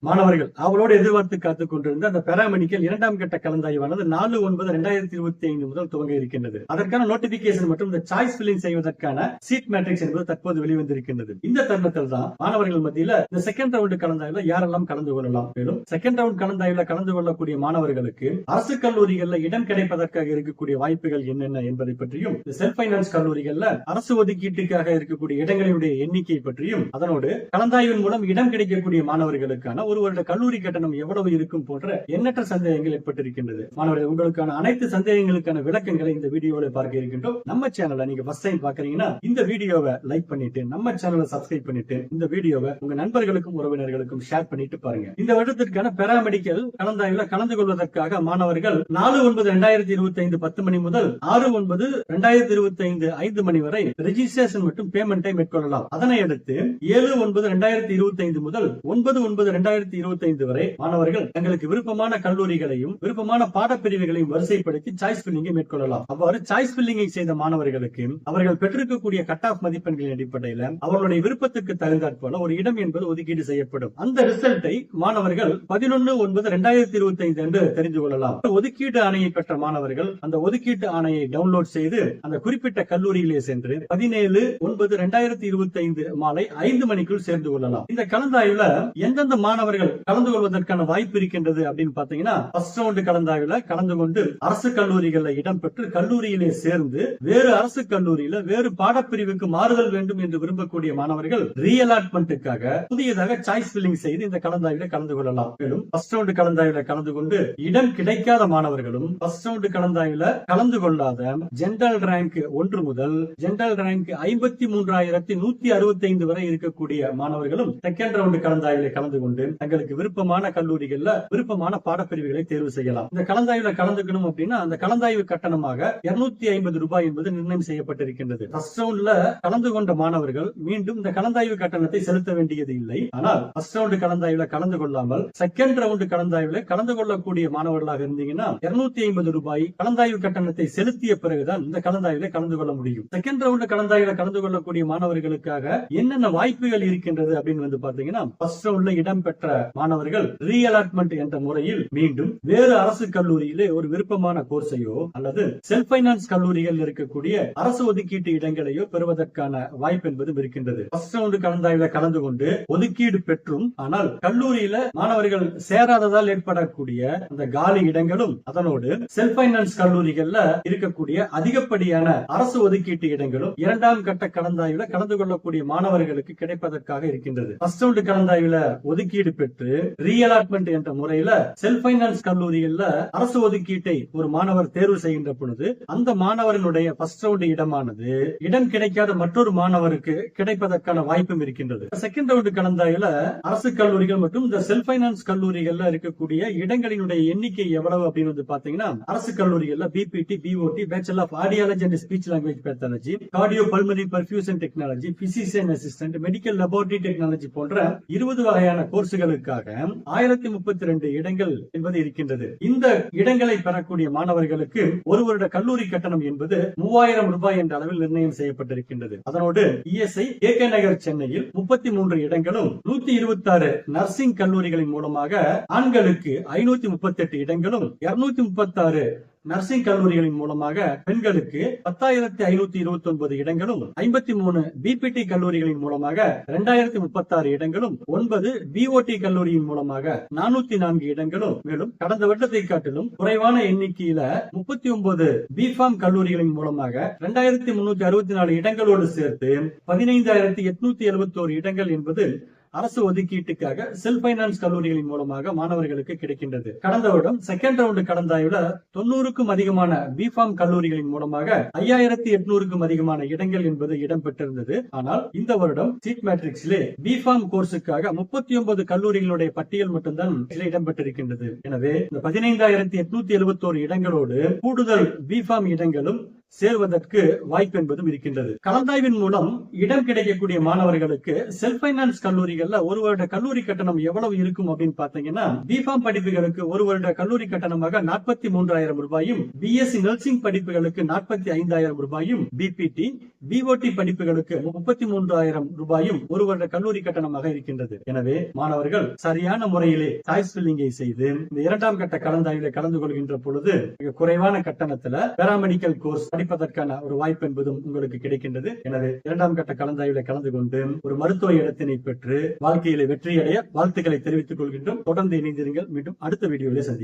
மாணவர்கள் அவளோடு எதிர்பார்த்து காத்துக் கொண்டிருந்த அந்த பேராமெடிக்கல் இரண்டாம் கட்ட கலந்தாய்வானது 4/9/2025 முதல் துவங்க இருக்கின்றது. அதற்கான நோட்டிபிகேஷன் மற்றும் இந்த சாய்ஸ் ஃபில்லிங் செய்வதற்கான சீட் மேட்ரிக்ஸ் என்பது தற்போது வெளிவந்திருக்கின்றது. இந்த தருணத்தில் தான் மாணவர்கள் மத்தியில் இந்த செகண்ட் ரவுண்ட் கலந்தாய்வுல யாரெல்லாம் கலந்து கொள்ளலாம், மேலும் செகண்ட் ரவுண்ட் கலந்தாய்வுல கலந்து கொள்ளக்கூடிய மாணவர்களுக்கு அரசு கல்லூரிகள்ல இடம் கிடைப்பதற்காக இருக்கக்கூடிய வாய்ப்புகள் என்னென்ன என்பதை பற்றியும், செல்ஃப் பைனான்ஸ் கல்லூரிகள்ல அரசு ஒதுக்கீட்டுக்காக இருக்கக்கூடிய இடங்களுடைய எண்ணிக்கை பற்றியும், அதனோடு கலந்தாய்வின் மூலம் இடம் கிடைக்கக்கூடிய மாணவர்களுக்கான ஒரு வருட கல்லூரி கட்டணம் எவ்வளவு இருக்கும் போன்ற எண்ணற்ற சந்தேகங்கள் ஏற்பட்டிருக்கின்றது. மாணவர்கள், உங்களுக்கான அனைத்து சந்தேகங்களுக்கான விளக்கங்களை இந்த வீடியோவை பார்க்க இருக்கின்றோம். நம்ம சேனலை நீங்க ஃபர்ஸ்ட் டைம் பாக்குறீங்கன்னா இந்த வீடியோவை லைக் பண்ணிட்டு நம்ம சேனலை சப்ஸ்கிரைப் பண்ணிட்டு இந்த வீடியோவை உங்க நண்பர்களுக்கும் உறவினர்களுக்கும் ஷேர் பண்ணிட்டு பாருங்க. இந்த வருடத்திற்கான பேராமெடிக்கல் கலந்தாய்வுல கலந்து கொள்வதற்காக மாணவர்கள் 4/9/2025 10 மணி முதல் 6/9/2025 5 மணி வரை ரெஜிஸ்ட்ரேஷன் மற்றும் பேமெண்டை மேற்கொள்ளலாம். அதனை அடுத்து 7/9/2025 முதல் 9/9/2025 வரை மாணவர்கள் தங்களுக்கு விருப்பமான கல்லூரிகளையும் விருப்பமான பாடப்பிரிவுகளையும் வரிசைப்படுத்தி சாய்ஸ் பில்லிங்கை மேற்கொள்ளலாம். அவ்வாறு சாய்ஸ் பில்லிங்கை செய்த மாணவர்களுக்கு அவர்கள் பெற்றிருக்கக்கூடிய கட் ஆஃப் மதிப்பெண்களின் அடிப்படையில் அவர்களுடைய விருப்பத்துக்கு தகுந்தாற்போல ஒரு இடம் என்பது ஒதுக்கீடு செய்யப்படும். அந்த ரிசல்ட்டை மாணவர்கள் 11/9/2025 என்று தெரிந்து கொள்ளலாம். ஒதுக்கீட்டு ஆணையை பெற்ற மாணவர்கள் அந்த ஒதுக்கீட்டு ஆணையை டவுன்லோட் செய்து அந்த குறிப்பிட்ட கல்லூரியிலே சென்று 17/9/2025 மாலை 5 மணிக்குள் சேர்ந்து கொள்ளலாம். இந்த கலந்தாய்வுல எந்தெந்த மாணவர்கள் கலந்து கொள்வதற்கான வாய்ப்பு இருக்கின்றது அப்படின்னு பாத்தீங்கன்னா, ஃபர்ஸ்ட் ரவுண்ட் கலந்தாய்வுல கலந்து கொண்டு அரசு கல்லூரிகள்ல இடம் பெற்று கல்லூரியிலே சேர்ந்து வேறு அரசு கல்லூரியில வேறு பாடப்பிரிவுக்கு மாறுதல் வேண்டும் என்று விரும்பக்கூடிய மாணவர்கள் ரீஅலாட்மெண்ட்டுக்காக புதியதாக சாய்ஸ் ஃபில்லிங் செய்து இந்த கலந்தாய்வுல கலந்து கொள்ளலாம். மேலும் ஃபர்ஸ்ட் ரவுண்ட் கலந்தாய்வுல கலந்து கொண்டு இடம் கிடைக்காத மாணவர்களும் ஃபர்ஸ்ட் ரவுண்ட் கலந்தாய்வுல கலந்து கொள்ளாத ஜெனரல் ரேங்க் 1 முதல் ஜெனரல் ரேங்க் 53,165 வரை இருக்கக்கூடிய மாணவர்களும் செகண்ட் ரவுண்ட் கலந்தாய்வுல கலந்து கொண்டு தங்களுக்கு விருப்பமான கல்லூரிகள்ல விருப்பமான பாடப்பிரிவுகளை தேர்வு செய்யலாம். இந்த கலந்தாய்வுல கலந்துக்கணும் அப்படின்னா அந்த கலந்தாய்வு கட்டணமாக 250 ரூபாய் என்பது நிர்ணயம் செய்யப்பட்டிருக்கின்றது. ஃபர்ஸ்ட் ரவுண்ட்ல கலந்து கொண்ட மாணவர்கள் மீண்டும் இந்த கலந்தாய்வு கட்டணத்தை செலுத்த வேண்டியது இல்லை. ஆனால் ஃபர்ஸ்ட் ரவுண்ட் கலந்தாய்வுல கலந்து கொள்ளாமல் செகண்ட் ரவுண்ட் கலந்தாய்வுல கலந்து கொள்ளக்கூடிய மாணவர்களாக இருந்தீங்கன்னா 250 ரூபாய் கலந்தாய்வு கட்டணத்தை செலுத்திய பிறகுதான் இந்த கலந்தாய்வுல கலந்து கொள்ள முடியும். செகண்ட் ரவுண்ட் கலந்தாய்வுல கலந்து கொள்ளக்கூடிய மாணவர்களுக்காக என்னென்ன வாய்ப்புகள் இருக்கின்றது அப்படின்னு வந்து பாத்தீங்கன்னா, ஃபர்ஸ்ட் ரவுண்ட்ல இடம் பெற்ற மாணவர்கள் ரீஅலாட்மெண்ட் என்ற முறையில் மீண்டும் வேறு அரசு கல்லூரியிலே ஒரு விருப்பமான கோர்ஸையோ அல்லது செல்ஃப் பைனான்ஸ் கல்லூரிகள் இருக்கக்கூடிய அரசு ஒதுக்கீட்டு இடங்களையோ பெறுவதற்கான வாய்ப்பு என்பதும் இருக்கின்றது. ஃபர்ஸ்ட் ரவுண்ட் கலந்தாய்வுல கலந்து கொண்டு ஒதுக்கீடு பெற்றும் ஆனால் கல்லூரியில மாணவர்கள் சேராததால் ஏற்படக்கூடிய அந்த காலி இடங்களும், அதனோடு செல்ஃப் பைனான்ஸ் கல்லூரிகள்ல இருக்கக்கூடிய அதிகப்படியான அரசு ஒதுக்கீட்டு இடங்களும் இரண்டாம் கட்ட கலந்தாய்வுல கலந்து கொள்ளக்கூடிய மாணவர்களுக்கு கிடைப்பதற்காக இருக்கின்றது. ஃபர்ஸ்ட் ரவுண்ட் கலந்தாய்வுல ஒதுக்கீடு பெற்று ரீஅலாட்மெண்ட் என்ற முறையில செல்ஃப் பைனான்ஸ் கல்லூரிகள்ல அரசு ஒதுக்கீட்டை ஒரு மாணவர் தேர்வு செய்கின்ற பொழுது அந்த மாணவர்களுடைய ஃபர்ஸ்ட் ரவுண்ட் இடமானது இடம் கிடைக்காத மற்றொரு மாணவருக்கு கிடைப்பதற்கான வாய்ப்பும் இருக்கின்றது. செகண்ட் ரவுண்ட் கலந்தாய்வுல அரசு கல்லூரிகள் மற்றும் இந்த செல்ஃப் பைனான்ஸ் கல்லூரிகள்ல இருக்கக்கூடிய இடங்களினுடைய எண்ணிக்கை எவ்வளவு அப்படின்னு வந்து பாத்தீங்கன்னா, அரசு கல்லூரிகள்ல BPT, BOT, bachelor of audiology and speech language pathology, cardio pulmonary perfusion technology, physician assistant, medical laboratory technology போன்ற 20 வகையான கோர்ஸுகளுக்காக 1032 இடங்கள் என்பது இருக்கின்றது. இந்த இடங்களை பெறக்கூடிய மாணவர்களுக்கு ஒரு வருட கல்லூரி கட்டணம் என்பது 3000 ரூபாய் என்ற அளவில் நிர்ணயம் செய்யப்பட்டிருக்கின்றது. அதனோடு இஎஸ்ஐ கே நகர் சென்னையில் 33 இடங்களும் 126 நர்சிங் கல்லூரிகளின் மூலமாக ஆண்களுக்கு 538 இடங்களும் 236 நர்சிங் கல்லூரிகளின் மூலமாக பெண்களுக்கு 10,529 இடங்களும் 53 பிபிடி கல்லூரிகளின் மூலமாக 2036 இடங்களும் 9 பிஓடி கல்லூரியின் மூலமாக 404 இடங்களும், மேலும் கடந்த வருடத்தை காட்டிலும் குறைவான எண்ணிக்கையில 39 பிஃபார்ம் கல்லூரிகளின் மூலமாக 2364 இடங்களோடு சேர்த்து 15,871 இடங்கள் என்பது அரசு ஒதுக்கீட்டுக்காக செல்ஃப் பைனான்ஸ் கல்லூரிகளின் மூலமாக மாணவர்களுக்கு கிடைக்கின்றது. கடந்த வருடம் செகண்ட் ரவுண்ட் கலந்தாய்வுல 90க்கும் அதிகமான பிஃபார்ம் கல்லூரிகளின் மூலமாக 5800க்கும் அதிகமான இடங்கள் என்பது இடம்பெற்றிருந்தது. ஆனால் இந்த வருடம் சீட் மேட்ரிக்ஸிலே பிஃபார்ம் கோர்ஸுக்காக 39 கல்லூரிகளுடைய பட்டியல் மட்டும்தான் இடம்பெற்றிருக்கின்றது. எனவே இந்த 15,871 இடங்களோடு கூடுதல் பிஃபார்ம் இடங்களும் சேர்வதற்கு வாய்ப்பு என்பதும் இருக்கின்றது. கலந்தாய்வின் மூலம் இடம் கிடைக்கக்கூடிய மாணவர்களுக்கு செல்ஃப் பைனான்ஸ் கல்லூரிகள்ல ஒரு வருட கல்லூரி கட்டணம் எவ்வளவு இருக்கும் அப்படின்னு பாத்தீங்கன்னா, பிஃபார்ம் படிப்புகளுக்கு ஒரு வருட கல்லூரி கட்டணமாக 43,000 ரூபாயும், பிஎஸ்சி நர்சிங் படிப்புகளுக்கு 45,000 ரூபாயும், பிபிடி பிஓடி படிப்புகளுக்கு 33,000 ரூபாயும் ஒரு வருட கல்லூரி கட்டணமாக இருக்கின்றது. எனவே மாணவர்கள் சரியான முறையிலே சாய்ஸ் ஃபில்லிங்கை செய்து இந்த இரண்டாம் கட்ட கலந்தாய்வில் கலந்து கொள்கின்ற பொழுது மிக குறைவான கட்டணத்துல பாராமெடிக்கல் கோர்ஸ் படிப்பதற்கான ஒரு வாய்ப்பு என்பதும் உங்களுக்கு கிடைக்கின்றது. எனவே இரண்டாம் கட்ட கலந்தாய்வில் கலந்து கொண்டு ஒரு மருத்துவ இடத்தினை பெற்று வாழ்க்கையில வெற்றியடைய வாழ்த்துக்களை தெரிவித்துக் கொள்கின்றோம். தொடர்ந்து இணைந்திருங்கள். மீண்டும் அடுத்த வீடியோவில் சந்திக்கிறேன்.